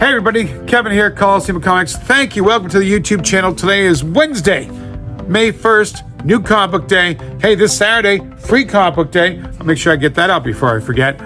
Hey everybody, Kevin here, Coliseum Comics. Thank you. Welcome to the YouTube channel. Today is Wednesday, May 1st, new comic book day. Hey, this Saturday, free comic book day. I'll make sure I get that out before I forget.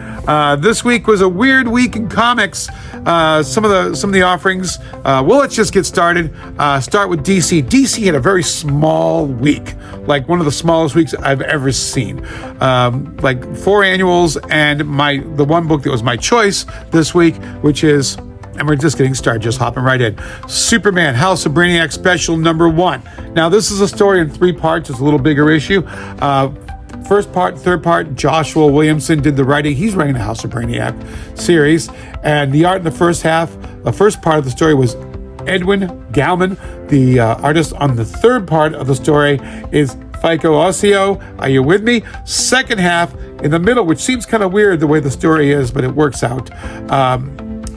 This week was a weird week in comics. Some of the offerings. Well, let's just get started. Start with DC. DC had a very small week, like one of the smallest weeks I've ever seen. Like 4 annuals and the one book that was my choice this week, which is, and we're just getting started, just hopping right in. Superman, House of Brainiac Special #1. Now, this is a story in 3 parts. It's a little bigger issue. First part, third part, Joshua Williamson did the writing. He's writing the House of Brainiac series. And the art in the first part of the story was Edwin Galman. The artist on the third part of the story is Fico Ossio. Are you with me? Second half, in the middle, which seems kind of weird the way the story is, but it works out.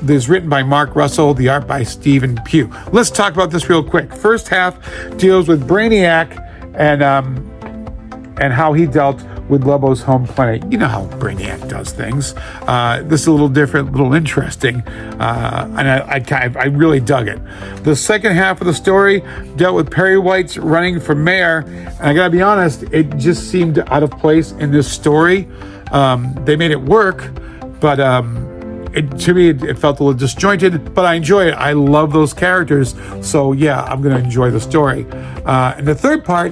Is written by Mark Russell, the art by Stephen Pugh. Let's talk about this real quick. First half deals with Brainiac and how he dealt with Lobo's home planet. You know how Brainiac does things. This is a little different, a little interesting, and I really dug it. The second half of the story dealt with Perry White's running for mayor, and I gotta be honest, it just seemed out of place in this story. They made it work, but to me, it felt a little disjointed, but I enjoy it. I love those characters, so yeah, I'm going to enjoy the story. And the third part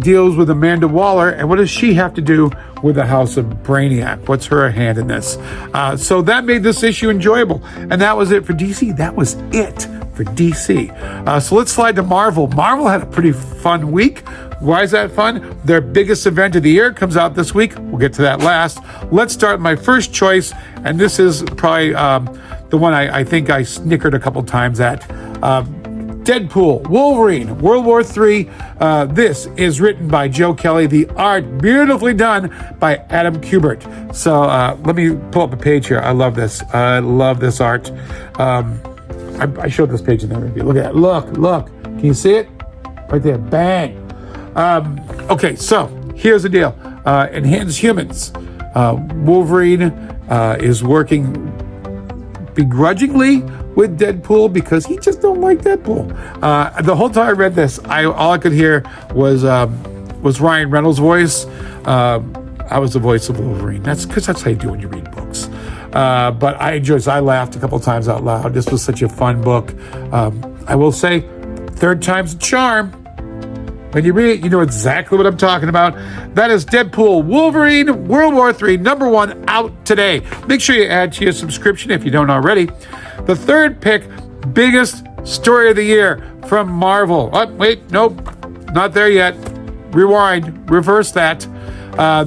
deals with Amanda Waller, and what does she have to do with the House of Brainiac? What's her hand in this? So that made this issue enjoyable, and that was it for DC. That was it for DC. So let's slide to Marvel. Marvel had a pretty fun week. Why is that fun? Their biggest event of the year comes out this week. We'll get to that last. Let's start with my first choice, and this is probably the one I think I snickered a couple times at. Deadpool, Wolverine, World War III. This is written by Joe Kelly. The art beautifully done by Adam Kubert. So let me pull up a page here. I love this. I love this art. I showed this page in the review. Look at that. Look. Can you see it? Right there. Bang. Okay, so here's the deal. Enhanced Humans. Wolverine is working begrudgingly with Deadpool because he just don't like Deadpool. The whole time I read this, all I could hear was Ryan Reynolds' voice. I was the voice of Wolverine. That's because that's how you do when you read books. But I enjoyed it. I laughed a couple times out loud. This was such a fun book. I will say, third time's a charm. When you read it, you know exactly what I'm talking about. That is Deadpool, Wolverine, World War III, #1 out today. Make sure you add to your subscription if you don't already. The third pick, biggest story of the year from Marvel. Oh, wait, nope, not there yet. Rewind, reverse that.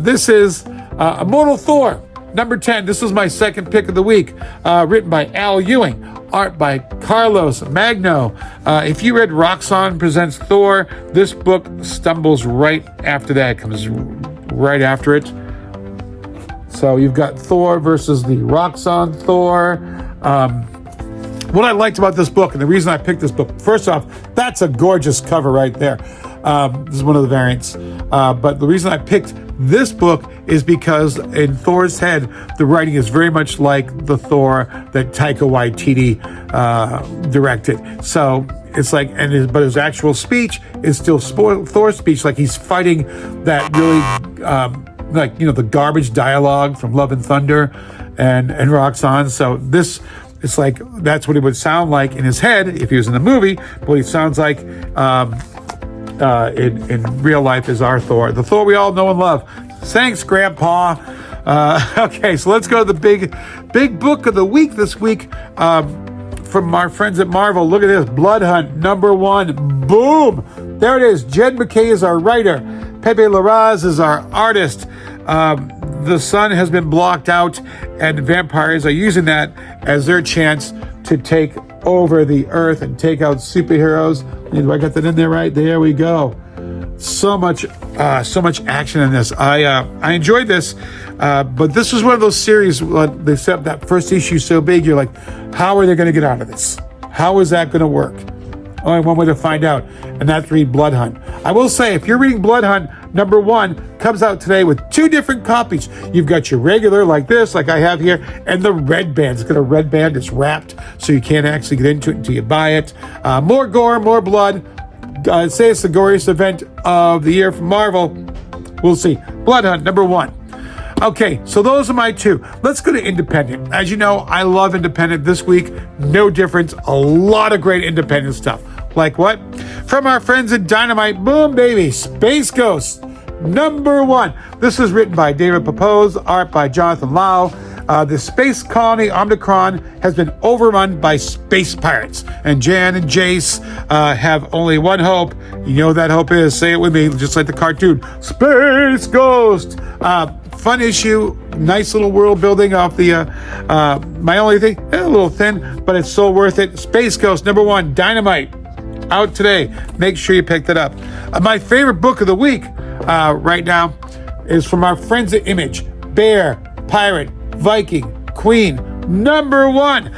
This is Immortal Thor, #10. This was my second pick of the week, written by Al Ewing. Art by Carlos Magno. If you read Roxxon Presents Thor, this book stumbles right after that. It comes right after it. So you've got Thor versus the Roxxon Thor. What I liked about this book, and the reason I picked this book, first off, that's a gorgeous cover right there. This is one of the variants. But the reason I picked this book is because in Thor's head, the writing is very much like the Thor that Taika Waititi directed. So it's like, but his actual speech is still Thor's speech, like he's fighting that really, the garbage dialogue from Love and Thunder and Roxxon. So this, it's like, that's what it would sound like in his head if he was in the movie, but he sounds like in real life is our Thor, the Thor we all know and love. Thanks, Grandpa. Okay, so let's go to the big book of the week this week from our friends at Marvel. Look at this, Blood Hunt, #1. Boom! There it is. Jed MacKay is our writer. Pepe Larraz is our artist. The sun has been blocked out, and vampires are using that as their chance to take over the earth and take out superheroes. Do I got that in there right? There we go. So much action in this. I enjoyed this, but this was one of those series. They set up that first issue so big, you're like, how are they going to get out of this? How is that going to work? Only one way to find out, and that's read Blood Hunt. I will say, if you're reading Blood Hunt, number 1 comes out today with 2 different copies. You've got your regular, like this, like I have here, and the red band. It's got a red band. It's wrapped, so you can't actually get into it until you buy it. More gore, more blood. Say it's the goriest event of the year from Marvel. We'll see. Blood Hunt, number 1. Okay, so those are my 2. Let's go to independent. As you know, I love independent. This week, no difference. A lot of great independent stuff. Like what? From our friends at Dynamite, boom, baby, Space Ghost, number 1. This is written by David Pepose, art by Jonathan Lau. The space colony Omicron has been overrun by space pirates, and Jan and Jace have only one hope. You know what that hope is. Say it with me, just like the cartoon. Space Ghost. Fun issue, nice little world building off the, my only thing, a little thin, but it's so worth it. Space Ghost, number 1, Dynamite, out today. Make sure you pick that up. My favorite book of the week right now is from our friends at Image, Bear, Pirate, Viking, Queen, number 1.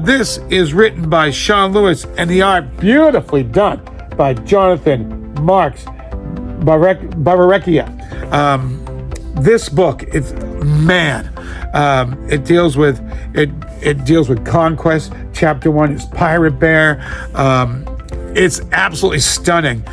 This is written by Sean Lewis, and the art beautifully done by Jonathan Marks Barbarecchia. This book, it deals with conquest. Chapter 1 is Pirate Bear. It's absolutely stunning.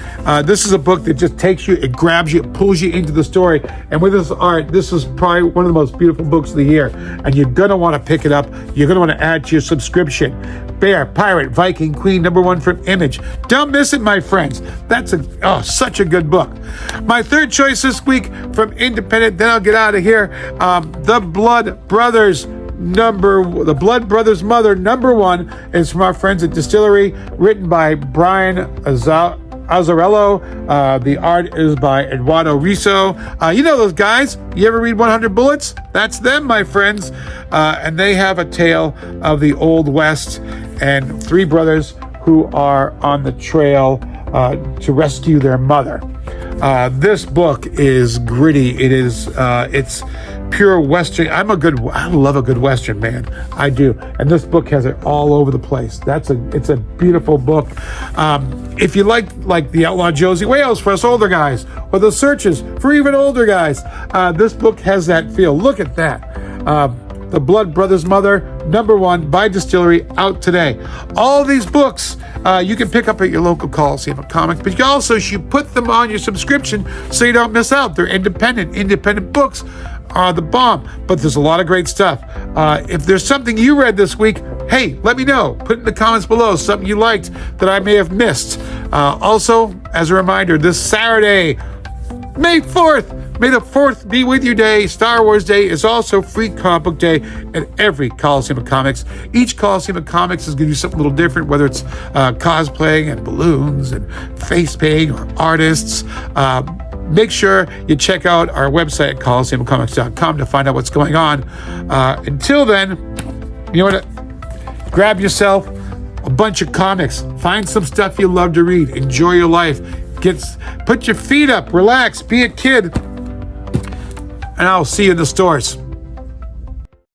This is a book that just takes you, it grabs you, it pulls you into the story. And with this art, this is probably one of the most beautiful books of the year. And you're going to want to pick it up. You're going to want to add to your subscription. Bear, Pirate, Viking, Queen, number 1 from Image. Don't miss it, my friends. That's such a good book. My third choice this week from Independent, then I'll get out of here. The Blood Brothers Mother, number 1, is from our friends at Distillery, written by Brian Azzarello. The art is by Eduardo Riso. You know those guys. You ever read 100 Bullets? That's them, my friends. And they have a tale of the Old West and 3 brothers who are on the trail to rescue their mother. This book is gritty. It's pure Western. I love a good Western, man. I do. And this book has it all over the place. It's a beautiful book. If you like the Outlaw Josie Wales for us older guys, or the Searches for even older guys, this book has that feel. Look at that. The Blood Brothers Mother, number 1 by Distillery, out today. All these books you can pick up at your local Coliseum of Comics, but you should put them on your subscription so you don't miss out. They're independent. Independent books are the bomb, but there's a lot of great stuff. If there's something you read this week, hey, let me know. Put it in the comments below, something you liked that I may have missed. Also, as a reminder, this Saturday, May 4th, May the 4th be with you day. Star Wars Day is also free comic book day at every Coliseum of Comics. Each Coliseum of Comics is going to do something a little different, whether it's cosplaying and balloons and face painting or artists. Make sure you check out our website at coliseumcomics.com to find out what's going on. Until then, you know what? Grab yourself a bunch of comics. Find some stuff you love to read. Enjoy your life. Put your feet up. Relax. Be a kid. And I'll see you in the stores.